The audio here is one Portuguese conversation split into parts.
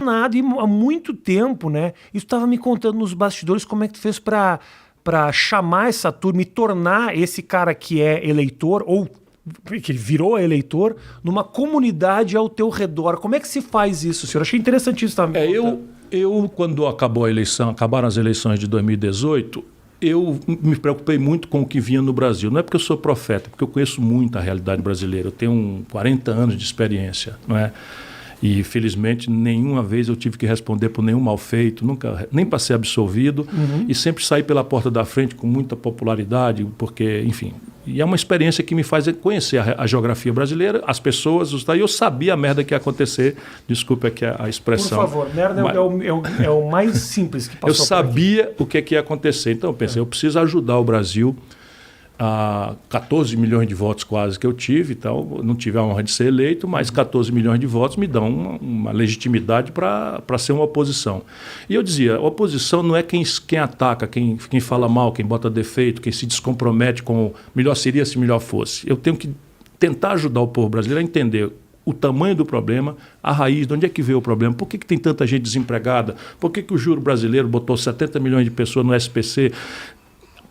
Nada, e há muito tempo, né? Isso estava me contando nos bastidores como é que tu fez para chamar essa turma e tornar esse cara que é eleitor, ou que virou eleitor, numa comunidade ao teu redor. Como é que se faz isso, senhor? Achei interessante isso também. Eu, quando acabaram as eleições de 2018, eu me preocupei muito com o que vinha no Brasil. Não é porque eu sou profeta, é porque eu conheço muito a realidade brasileira. Eu tenho 40 anos de experiência, não é? E, felizmente, nenhuma vez eu tive que responder por nenhum mal feito, nunca, nem para ser absolvido, e sempre saí pela porta da frente com muita popularidade, porque, enfim... E é uma experiência que me faz conhecer a geografia brasileira, as pessoas, e eu sabia a merda que ia acontecer, desculpe aqui a expressão. Por favor, merda é o mais simples que passou. Eu sabia o que ia acontecer, então eu pensei, eu preciso ajudar o Brasil. 14 milhões de votos quase que eu tive, então não tive a honra de ser eleito, mas 14 milhões de votos me dão uma legitimidade para ser uma oposição. E eu dizia, a oposição não é quem ataca, quem fala mal, quem bota defeito, quem se descompromete com melhor seria se melhor fosse. Eu tenho que tentar ajudar o povo brasileiro a entender o tamanho do problema, a raiz, de onde é que veio o problema, por que tem tanta gente desempregada, por que o juro brasileiro botou 70 milhões de pessoas no SPC,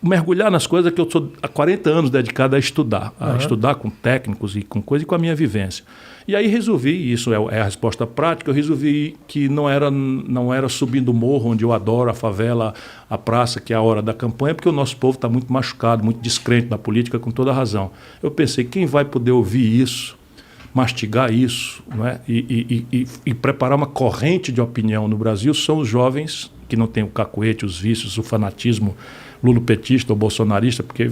mergulhar nas coisas que eu sou há 40 anos dedicado a estudar, estudar com técnicos e com coisas e com a minha vivência. E aí resolvi, isso é a resposta prática, eu resolvi que não era subindo o morro, onde eu adoro, a favela, a praça, que é a hora da campanha, porque o nosso povo está muito machucado, muito descrente na política, com toda a razão. Eu pensei, quem vai poder ouvir isso, mastigar isso, não é? e preparar uma corrente de opinião no Brasil são os jovens que não têm o cacuete, os vícios, o fanatismo lulopetista ou bolsonarista, porque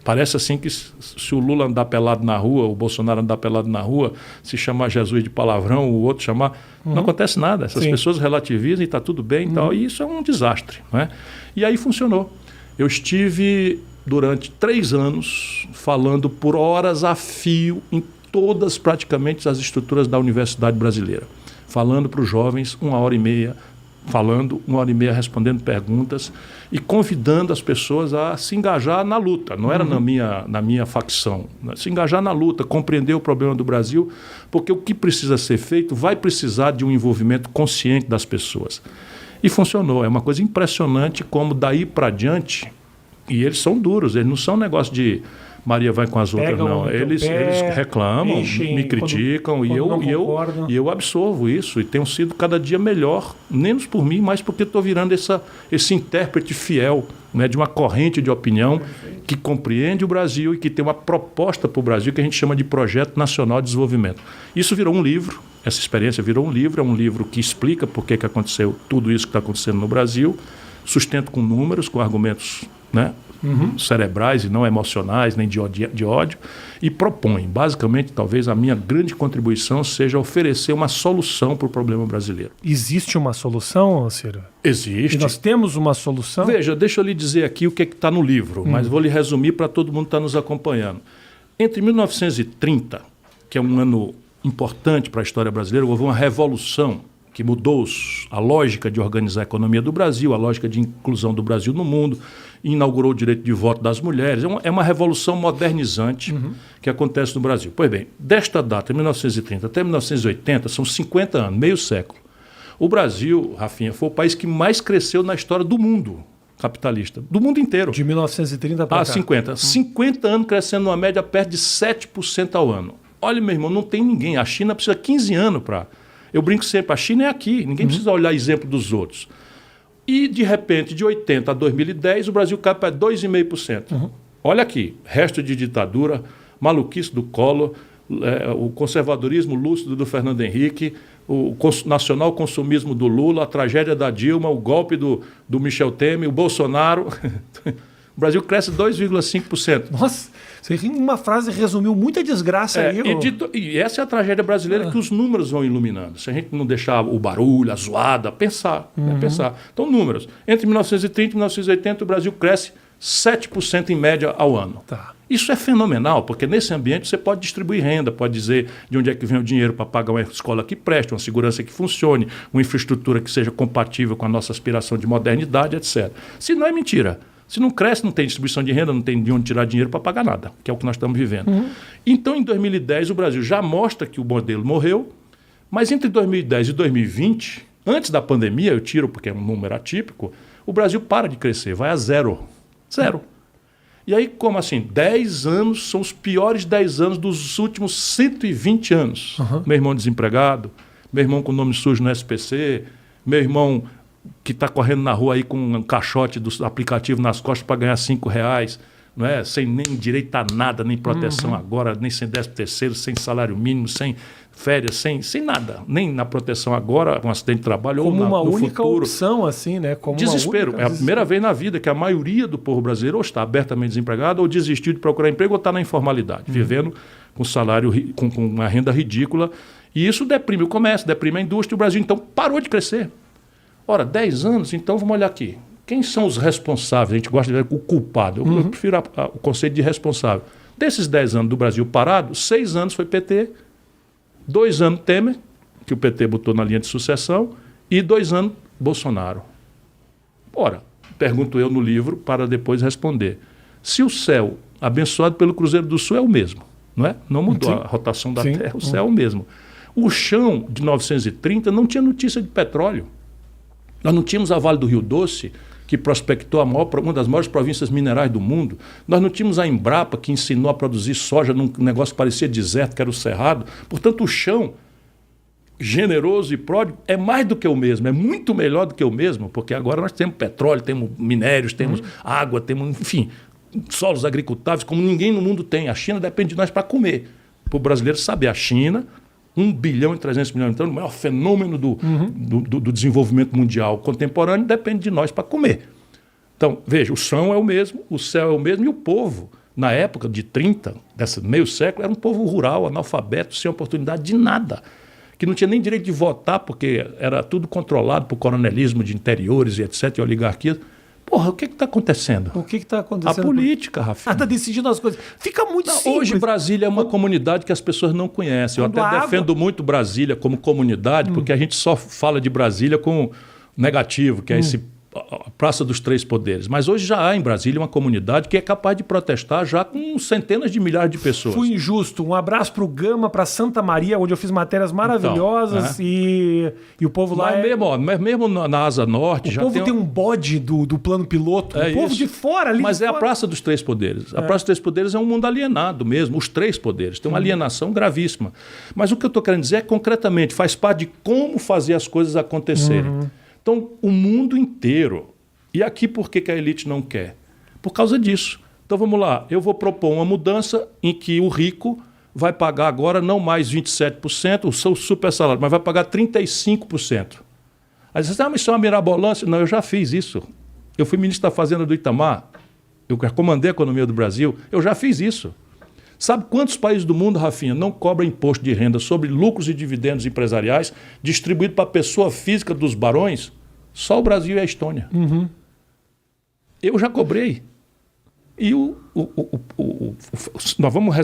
parece assim que se o Lula andar pelado na rua, o Bolsonaro andar pelado na rua, se chamar Jesus de palavrão, o outro chamar, não acontece nada. Essas pessoas relativizam e está tudo bem e tal, e isso é um desastre, não é? E aí funcionou. Eu estive durante 3 anos falando por horas a fio em todas praticamente as estruturas da Universidade Brasileira, falando para os jovens 1h30, falando 1h30 respondendo perguntas e convidando as pessoas a se engajar na luta. Não era na minha facção. Se engajar na luta, compreender o problema do Brasil, porque o que precisa ser feito vai precisar de um envolvimento consciente das pessoas. E funcionou. É uma coisa impressionante como daí para diante, e eles são duros, eles não são um negócio de Maria vai com as outras, não. Eles reclamam, me criticam e eu absorvo isso e tenho sido cada dia melhor, menos por mim, mas porque estou virando esse intérprete fiel, né, de uma corrente de opinião que compreende o Brasil e que tem uma proposta para o Brasil que a gente chama de Projeto Nacional de Desenvolvimento. Isso virou um livro, essa experiência virou um livro, é um livro que explica por que aconteceu tudo isso que está acontecendo no Brasil, sustento com números, com argumentos, né, cerebrais e não emocionais, nem de ódio, e propõe. Basicamente, talvez a minha grande contribuição seja oferecer uma solução para o problema brasileiro. Existe uma solução, Ciro? Existe. E nós temos uma solução? Veja, deixa eu lhe dizer aqui o que está no livro, mas vou lhe resumir para todo mundo que está nos acompanhando. Entre 1930, que é um ano importante para a história brasileira, houve uma revolução que mudou a lógica de organizar a economia do Brasil, a lógica de inclusão do Brasil no mundo, inaugurou o direito de voto das mulheres. É uma revolução modernizante que acontece no Brasil. Pois bem, desta data, 1930 até 1980, são 50 anos, meio século. O Brasil, Rafinha, foi o país que mais cresceu na história do mundo capitalista, do mundo inteiro. De 1930 para cá. 50. 50 anos crescendo numa média perto de 7% ao ano. Olha, meu irmão, não tem ninguém. A China precisa 15 anos para... Eu brinco sempre, a China é aqui, ninguém precisa olhar exemplo dos outros. E, de repente, de 80 a 2010, o Brasil cai para 2,5%. Olha aqui, resto de ditadura, maluquice do Collor, o conservadorismo lúcido do Fernando Henrique, o nacional consumismo do Lula, a tragédia da Dilma, o golpe do Michel Temer, o Bolsonaro... O Brasil cresce 2,5%. Nossa, você em uma frase resumiu muita desgraça aí. E essa é a tragédia brasileira que os números vão iluminando. Se a gente não deixar o barulho, a zoada, pensar. Pensar. Então, números. Entre 1930 e 1980, o Brasil cresce 7% em média ao ano. Tá. Isso é fenomenal, porque nesse ambiente você pode distribuir renda, pode dizer de onde é que vem o dinheiro para pagar uma escola que preste, uma segurança que funcione, uma infraestrutura que seja compatível com a nossa aspiração de modernidade, etc. Se não é mentira. Se não cresce, não tem distribuição de renda, não tem de onde tirar dinheiro para pagar nada, que é o que nós estamos vivendo. Então, em 2010, o Brasil já mostra que o modelo morreu, Mas entre 2010 e 2020, antes da pandemia, eu tiro porque é um número atípico, o Brasil para de crescer, vai a zero. Zero. E aí, como assim? 10 anos são os piores 10 anos dos últimos 120 anos. Meu irmão desempregado, meu irmão com nome sujo no SPC, meu irmão que está correndo na rua aí com um caixote do aplicativo nas costas para ganhar R$5, não é? Sem nem direito a nada, nem proteção agora, nem sem 13º, sem salário mínimo, sem férias, sem nada. Nem na proteção agora, um acidente de trabalho como ou uma no única futuro. opção, assim, né? Como Desespero. É a primeira vez na vida que a maioria do povo brasileiro ou está abertamente desempregado ou desistiu de procurar emprego ou está na informalidade, vivendo com salário, com uma renda ridícula. E isso deprime o comércio, deprime a indústria. O Brasil, então, parou de crescer. Ora, 10 anos, então vamos olhar aqui. Quem são os responsáveis? A gente gosta de ver o culpado. Eu prefiro o conceito de responsável. Desses 10 anos do Brasil parado, 6 anos foi PT, 2 anos Temer, que o PT botou na linha de sucessão, e 2 anos Bolsonaro. Ora, pergunto eu no livro para depois responder. Se o céu abençoado pelo Cruzeiro do Sul é o mesmo, não é? Não mudou a rotação da Terra, o céu é o mesmo. O chão de 1930 não tinha notícia de petróleo. Nós não tínhamos a Vale do Rio Doce, que prospectou uma das maiores províncias minerais do mundo. Nós não tínhamos a Embrapa, que ensinou a produzir soja num negócio que parecia deserto, que era o Cerrado. Portanto, o chão generoso e pródigo é mais do que o mesmo, é muito melhor do que o mesmo, porque agora nós temos petróleo, temos minérios, temos água, temos, enfim, solos agricultáveis, como ninguém no mundo tem. A China depende de nós para comer. Para o brasileiro saber, a China... 1 bilhão e 300 milhões. Então, o maior fenômeno do desenvolvimento mundial contemporâneo depende de nós para comer. Então, veja, o chão é o mesmo, o céu é o mesmo e o povo, na época de 30, desse meio século, era um povo rural, analfabeto, sem oportunidade de nada, que não tinha nem direito de votar porque era tudo controlado por coronelismo de interiores e etc, e oligarquias. Porra, o que está acontecendo? O que está acontecendo? A política, Rafinha. Está decidindo as coisas. Fica muito simples. Hoje Brasília é uma comunidade que as pessoas não conhecem. Eu até defendo muito Brasília como comunidade, porque a gente só fala de Brasília com negativo, que é a Praça dos Três Poderes. Mas hoje já há em Brasília uma comunidade que é capaz de protestar já com centenas de milhares de pessoas. Fui injusto. Um abraço para o Gama, para Santa Maria, onde eu fiz matérias maravilhosas e o povo lá... Mas mesmo na Asa Norte... O povo tem um bode do plano piloto. O povo de fora ali. Mas é a Praça dos Três Poderes. A Praça dos Três Poderes é um mundo alienado mesmo. Os três poderes. Tem uma alienação gravíssima. Mas o que eu estou querendo dizer é concretamente, faz parte de como fazer as coisas acontecerem. Então, o mundo inteiro. E aqui por que a elite não quer? Por causa disso. Então, vamos lá. Eu vou propor uma mudança em que o rico vai pagar agora não mais 27%, o seu super salário, mas vai pagar 35%. Aí você diz, mas isso é uma mirabolância. Não, eu já fiz isso. Eu fui ministro da Fazenda do Itamar. Eu comandei a economia do Brasil. Eu já fiz isso. Sabe quantos países do mundo, Rafinha, não cobram imposto de renda sobre lucros e dividendos empresariais distribuído para a pessoa física dos barões? Só o Brasil e a Estônia. Eu já cobrei. E nós vamos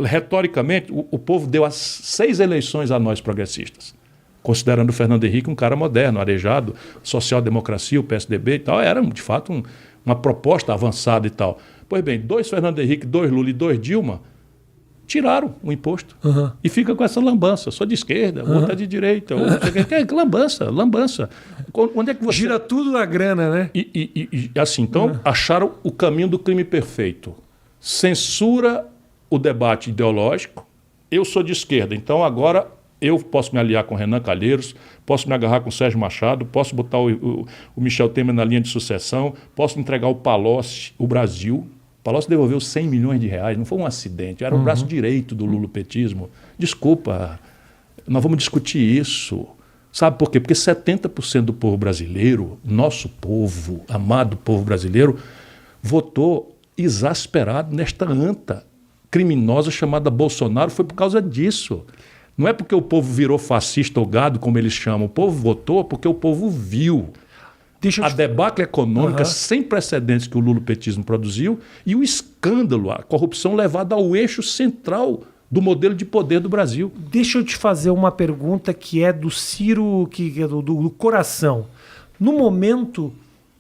retoricamente, o povo deu as 6 eleições a nós progressistas, considerando o Fernando Henrique um cara moderno, arejado, social-democracia, o PSDB e tal. Era, de fato, uma proposta avançada e tal. Pois bem, 2 Fernando Henrique, 2 Lula e 2 Dilma tiraram o imposto. E fica com essa lambança. Sou de esquerda, outra de direita. Lambança. Onde é que você... Gira tudo na grana, né? E assim, então, acharam o caminho do crime perfeito. Censura o debate ideológico. Eu sou de esquerda, então agora eu posso me aliar com Renan Calheiros, posso me agarrar com o Sérgio Machado, posso botar o Michel Temer na linha de sucessão, posso entregar o Palocci, o Brasil... Palocci devolveu 100 milhões de reais, não foi um acidente, era o braço direito do lulopetismo. Desculpa, nós vamos discutir isso. Sabe por quê? Porque 70% do povo brasileiro, nosso povo, amado povo brasileiro, votou exasperado nesta anta criminosa chamada Bolsonaro. Foi por causa disso. Não é porque o povo virou fascista ou gado, como eles chamam. O povo votou porque o povo viu a debacle econômica sem precedentes que o lulopetismo produziu e o escândalo, a corrupção levada ao eixo central do modelo de poder do Brasil. Deixa eu te fazer uma pergunta que é do Ciro, que é do coração. No momento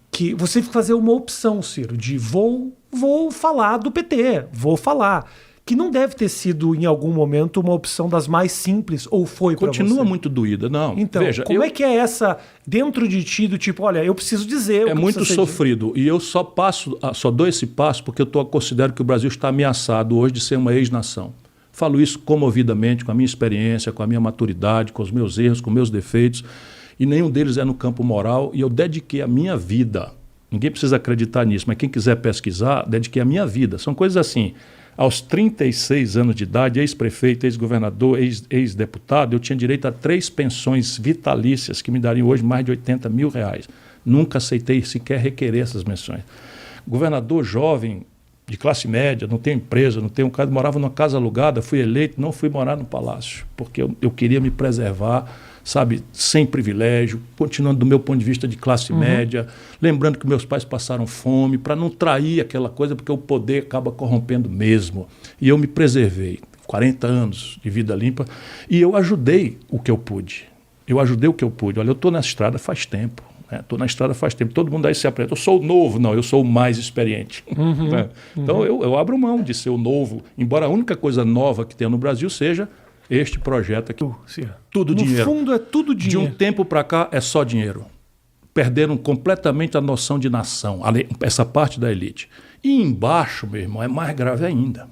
que você fazer uma opção, Ciro, de vou falar do PT, vou falar. que não deve ter sido, em algum momento, uma opção das mais simples, ou foi para você? Continua muito doída. Não, então, veja, como é que é essa, dentro de ti, do tipo, olha, eu preciso dizer... É muito sofrido. E eu só dou esse passo porque eu considero que o Brasil está ameaçado hoje de ser uma ex-nação. Falo isso comovidamente, com a minha experiência, com a minha maturidade, com os meus erros, com os meus defeitos, e nenhum deles é no campo moral, e eu dediquei a minha vida. Ninguém precisa acreditar nisso, mas quem quiser pesquisar, dediquei a minha vida. São coisas assim... Aos 36 anos de idade, ex-prefeito, ex-governador, ex-deputado, eu tinha direito a 3 pensões vitalícias que me dariam hoje mais de R$80 mil. Nunca aceitei sequer requerer essas menções. Governador jovem, de classe média, não tenho empresa, não tenho casa, morava numa casa alugada, fui eleito, não fui morar no palácio, porque eu queria me preservar, sabe, sem privilégio, continuando do meu ponto de vista de classe média, lembrando que meus pais passaram fome, para não trair aquela coisa, porque o poder acaba corrompendo mesmo. E eu me preservei, 40 anos de vida limpa, e eu ajudei o que eu pude. Olha, eu estou nessa estrada faz tempo. Estou na estrada faz tempo. Todo mundo aí se aprende. Eu sou o novo. Não, eu sou o mais experiente. Né? Então, eu abro mão de ser o novo, embora a única coisa nova que tenha no Brasil seja este projeto aqui. Tudo dinheiro. No fundo, é tudo dinheiro. De um tempo para cá, é só dinheiro. Perderam completamente a noção de nação, essa parte da elite. E embaixo, meu irmão, é mais grave ainda.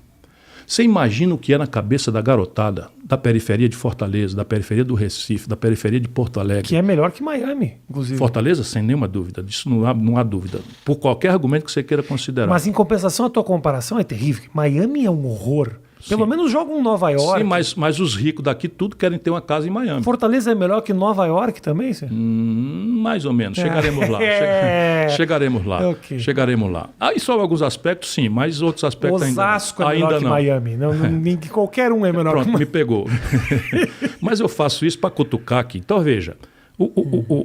Você imagina o que é na cabeça da garotada da periferia de Fortaleza, da periferia do Recife, da periferia de Porto Alegre. Que é melhor que Miami, inclusive. Fortaleza, sem nenhuma dúvida. Disso não há dúvida. Por qualquer argumento que você queira considerar. Mas, em compensação, a tua comparação é terrível. Miami é um horror. Pelo menos jogam em Nova York. Sim, mas os ricos daqui tudo querem ter uma casa em Miami. Fortaleza é melhor que Nova York também, senhor? Mais ou menos. Chegaremos lá. Chegaremos lá. Okay. Chegaremos lá. Aí só alguns aspectos, sim, mas outros aspectos Osasco ainda não. É melhor que Miami. Não, qualquer um é melhor Pronto, que Miami. Me pegou. Mas eu faço isso para cutucar aqui. Então, veja,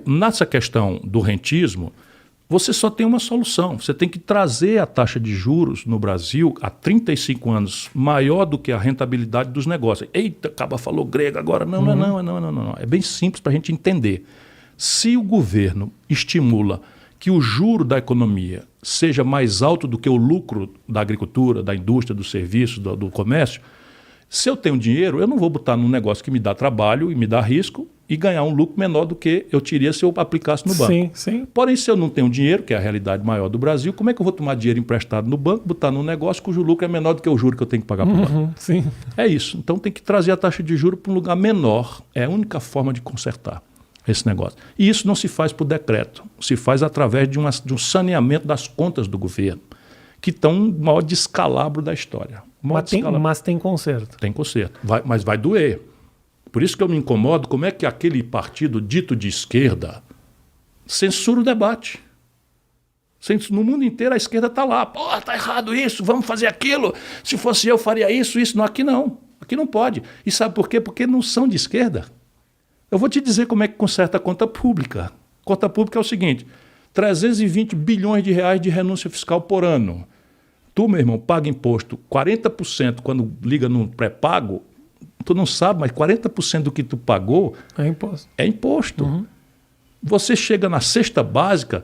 nessa questão do rentismo, você só tem uma solução. Você tem que trazer a taxa de juros no Brasil há 35 anos maior do que a rentabilidade dos negócios. Eita, acaba falou grego agora. Não. É bem simples para a gente entender. Se o governo estimula que o juro da economia seja mais alto do que o lucro da agricultura, da indústria, do serviço, do comércio, se eu tenho dinheiro, eu não vou botar num negócio que me dá trabalho e me dá risco e ganhar um lucro menor do que eu teria se eu aplicasse no banco. Sim. Porém, se eu não tenho dinheiro, que é a realidade maior do Brasil, como é que eu vou tomar dinheiro emprestado no banco, botar num negócio cujo lucro é menor do que o juro que eu tenho que pagar para o banco? Sim. É isso. Então tem que trazer a taxa de juros para um lugar menor. É a única forma de consertar esse negócio. E isso não se faz por decreto. Se faz através de um saneamento das contas do governo, que estão no maior descalabro da história. Mas tem conserto. Tem conserto. Mas vai doer. Por isso que eu me incomodo como é que aquele partido dito de esquerda censura o debate. No mundo inteiro a esquerda está lá. Pô, está errado isso, vamos fazer aquilo. Se fosse eu, faria isso. Não, aqui não. Aqui não pode. E sabe por quê? Porque não são de esquerda. Eu vou te dizer como é que conserta a conta pública. Conta pública é o seguinte, 320 bilhões de reais de renúncia fiscal por ano. Tu, meu irmão, paga imposto 40% quando liga no pré-pago, tu não sabe, mas 40% do que tu pagou é imposto. Você chega na cesta básica,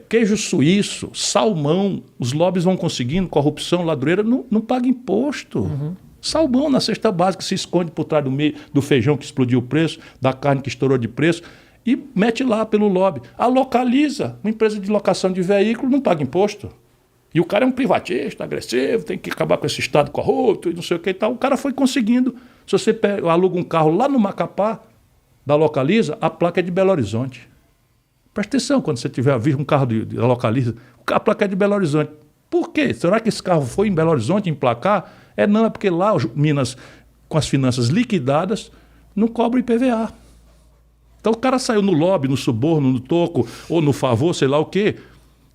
queijo suíço, salmão, os lobbies vão conseguindo, corrupção, ladroeira, não paga imposto. Salmão na cesta básica se esconde por trás do feijão que explodiu o preço, da carne que estourou de preço, e mete lá pelo lobby. A Localiza, uma empresa de locação de veículo, não paga imposto. E o cara é um privatista, agressivo, tem que acabar com esse Estado corrupto e não sei o que e tal. O cara foi conseguindo. Se você aluga um carro lá no Macapá, da Localiza, a placa é de Belo Horizonte. Presta atenção quando você tiver visto um carro da Localiza, a placa é de Belo Horizonte. Por quê? Será que esse carro foi em Belo Horizonte emplacar? Não, é porque lá Minas, com as finanças liquidadas, não cobra IPVA. Então o cara saiu no lobby, no suborno, no toco, ou no favor, sei lá o quê.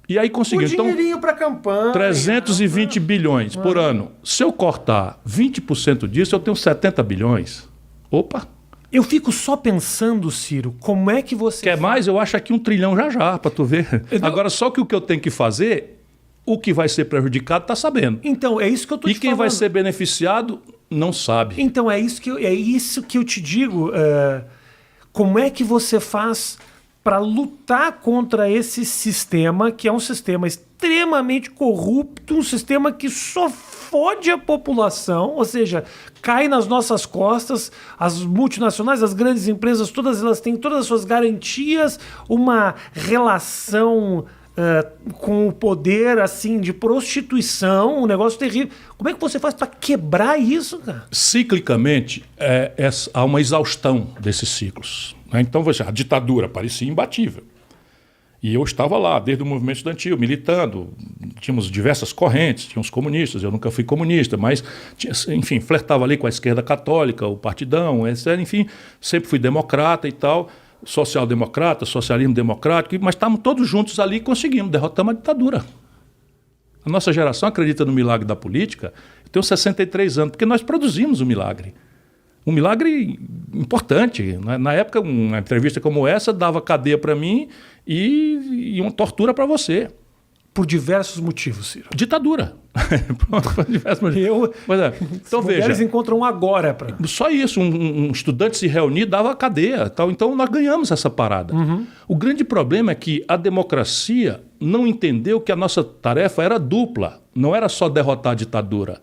E aí conseguiu. O dinheirinho para campanha. 320 bilhões por ano. Se eu cortar 20% disso, eu tenho 70 bilhões. Opa! Eu fico só pensando, Ciro, como é que você... Quer mais? Eu acho aqui 1 trilhão já, para tu ver. Agora, só que o que eu tenho que fazer, o que vai ser prejudicado está sabendo. Então, é isso que eu estou te falando. E quem vai ser beneficiado, não sabe. Então, é isso que eu te digo. Como é que você faz para lutar contra esse sistema, que é um sistema extremamente corrupto, um sistema que só fode a população, ou seja, cai nas nossas costas, as multinacionais, as grandes empresas, todas elas têm todas as suas garantias, uma relação com o poder, assim, de prostituição, um negócio terrível. Como é que você faz para quebrar isso, cara? Ciclicamente, há uma exaustão desses ciclos. Né? Então, a ditadura parecia imbatível. E eu estava lá, desde o movimento estudantil, militando. Tínhamos diversas correntes, tínhamos comunistas, eu nunca fui comunista, mas, enfim, flertava ali com a esquerda católica, o partidão, etc. Enfim, sempre fui democrata e tal. Social-democrata, socialismo democrático, mas estávamos todos juntos ali e conseguimos, derrotamos a ditadura. A nossa geração acredita no milagre da política. Eu tenho 63 anos, porque nós produzimos um milagre. Um milagre importante. Na época, uma entrevista como essa dava cadeia para mim e uma tortura para você. Por diversos motivos, Ciro. Ditadura. Por diversos motivos. Então, veja. Mulheres encontram agora. Só isso. Um estudante se reunir dava cadeia. Tal. Então, nós ganhamos essa parada. Uhum. O grande problema é que a democracia não entendeu que a nossa tarefa era dupla. Não era só derrotar a ditadura,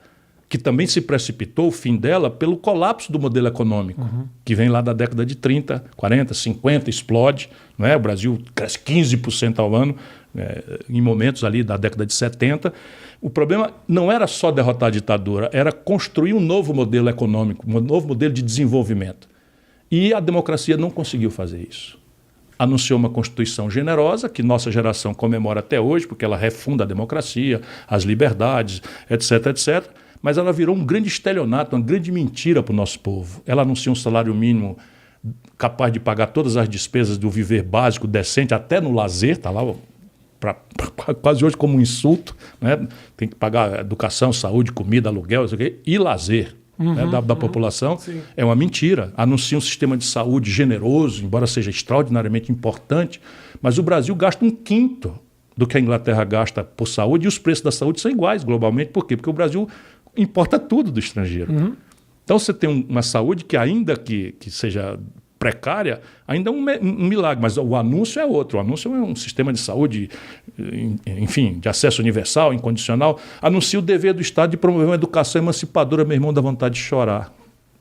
que também se precipitou o fim dela pelo colapso do modelo econômico, que vem lá da década de 30, 40, 50, explode. Não é? O Brasil cresce 15% ao ano, em momentos ali da década de 70. O problema não era só derrotar a ditadura, era construir um novo modelo econômico, um novo modelo de desenvolvimento. E a democracia não conseguiu fazer isso. Anunciou uma Constituição generosa, que nossa geração comemora até hoje, porque ela refunda a democracia, as liberdades, etc., etc., mas ela virou um grande estelionato, uma grande mentira para o nosso povo. Ela anuncia um salário mínimo capaz de pagar todas as despesas do viver básico, decente, até no lazer, está lá quase hoje como um insulto, né? Tem que pagar educação, saúde, comida, aluguel, e lazer. Né, da população. Sim. É uma mentira. Anuncia um sistema de saúde generoso, embora seja extraordinariamente importante, mas o Brasil gasta 1/5 do que a Inglaterra gasta por saúde, e os preços da saúde são iguais globalmente. Por quê? Porque o Brasil importa tudo do estrangeiro. Então você tem uma saúde que, ainda que seja precária, ainda é um milagre, mas o anúncio é outro. O anúncio é um sistema de saúde, enfim, de acesso universal, incondicional. Anuncia o dever do Estado de promover uma educação emancipadora. Meu irmão, dá vontade de chorar.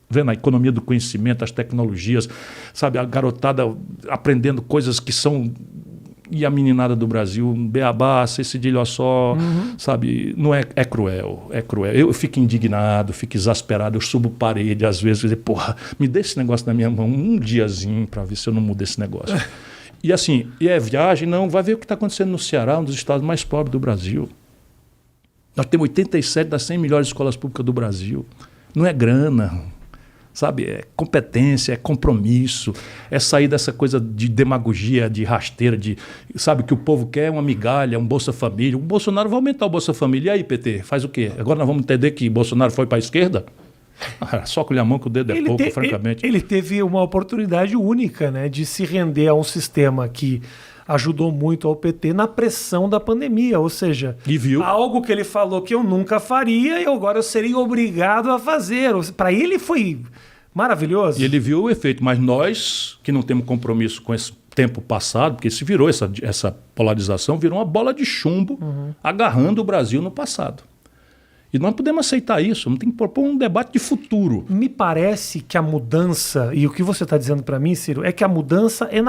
Vendo a economia do conhecimento, as tecnologias, sabe, a garotada aprendendo coisas que são... E a meninada do Brasil, beabá, cedilha só, sabe, não é cruel, é cruel. Eu fico indignado, fico exasperado, eu subo parede às vezes, dizer, porra, me dê esse negócio na minha mão um diazinho para ver se eu não mudo esse negócio. E assim, viagem, não, vai ver o que está acontecendo no Ceará, um dos estados mais pobres do Brasil. Nós temos 87 das 100 melhores escolas públicas do Brasil. Não é grana. Sabe, é competência, é compromisso, é sair dessa coisa de demagogia, de rasteira, sabe, que o povo quer uma migalha, um Bolsa Família. O Bolsonaro vai aumentar o Bolsa Família. E aí, PT, faz o quê? Agora nós vamos entender que Bolsonaro foi para a esquerda? Só colher a mão que o dedo é pouco, francamente. Ele teve uma oportunidade única, né, de se render a um sistema que ajudou muito ao PT na pressão da pandemia, ou seja, algo que ele falou que eu nunca faria e agora eu seria obrigado a fazer. Para ele foi maravilhoso. E ele viu o efeito, mas nós que não temos compromisso com esse tempo passado, porque se virou essa polarização, virou uma bola de chumbo agarrando o Brasil no passado. E não podemos aceitar isso, não tem que propor um debate de futuro. Me parece que a mudança, e o que você está dizendo para mim, Ciro, é que a mudança é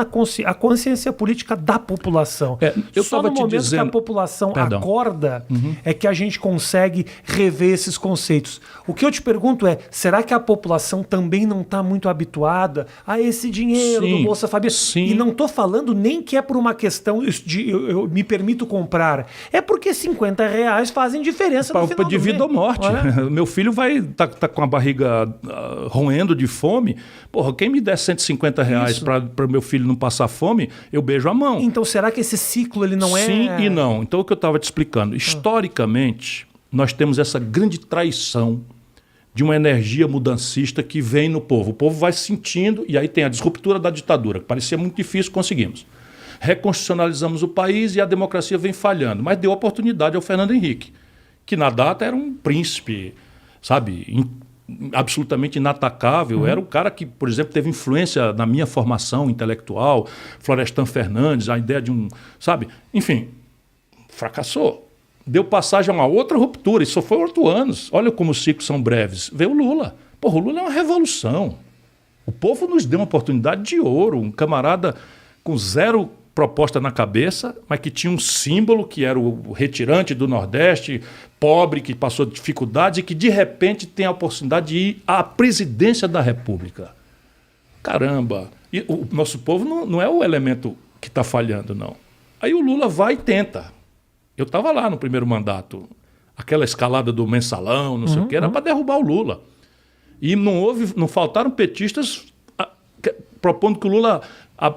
a consciência política da população. Só no momento que a população acorda é que a gente consegue rever esses conceitos. O que eu te pergunto é, será que a população também não está muito habituada a esse dinheiro do Bolsa Família? Sim. E não estou falando nem que é por uma questão de eu me permito comprar. É porque R$50 fazem diferença no final do mês. Ou morte. Meu filho vai tá com a barriga roendo de fome. Porra, quem me der R$150 para meu filho não passar fome, eu beijo a mão. Então, será que esse ciclo ele não Sim e não. Então, o que eu estava te explicando. Historicamente, nós temos essa grande traição de uma energia mudancista que vem no povo. O povo vai sentindo, e aí tem a disruptura da ditadura, que parecia muito difícil, conseguimos. Reconstitucionalizamos o país e a democracia vem falhando. Mas deu oportunidade ao Fernando Henrique, que na data era um príncipe, sabe, absolutamente inatacável. Era um cara que, por exemplo, teve influência na minha formação intelectual, Florestan Fernandes, a ideia de sabe, enfim, fracassou. deu passagem a uma outra ruptura. Isso foi 8 anos. Olha como os ciclos são breves. Veio o Lula. Porra, o Lula é uma revolução. O povo nos deu uma oportunidade de ouro. Um camarada com zero proposta na cabeça, mas que tinha um símbolo, que era o retirante do Nordeste, pobre, que passou dificuldades e que, de repente, tem a oportunidade de ir à presidência da República. Caramba! E o nosso povo não é o elemento que está falhando, não. Aí o Lula vai e tenta. Eu estava lá no primeiro mandato. Aquela escalada do mensalão, não sei o quê, era para derrubar o Lula. E não faltaram petistas propondo que o Lula...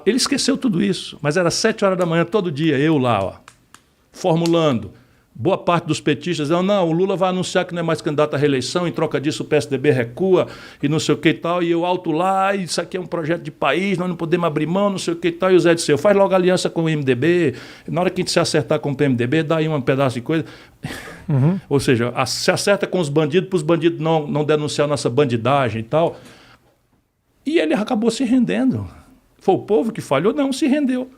Ele esqueceu tudo isso, mas era 7 horas da manhã todo dia, eu lá, ó, formulando. Boa parte dos petistas diziam, não, o Lula vai anunciar que não é mais candidato à reeleição, em troca disso o PSDB recua e não sei o que e tal, e eu alto lá, isso aqui é um projeto de país, nós não podemos abrir mão, não sei o que e tal, e o Zé disse, faz logo aliança com o MDB, na hora que a gente se acertar com o PMDB, dá aí um pedaço de coisa. Ou seja, se acerta com os bandidos, para os bandidos não denunciar nossa bandidagem e tal. E ele acabou se rendendo. Foi o povo que falhou? Não, se rendeu.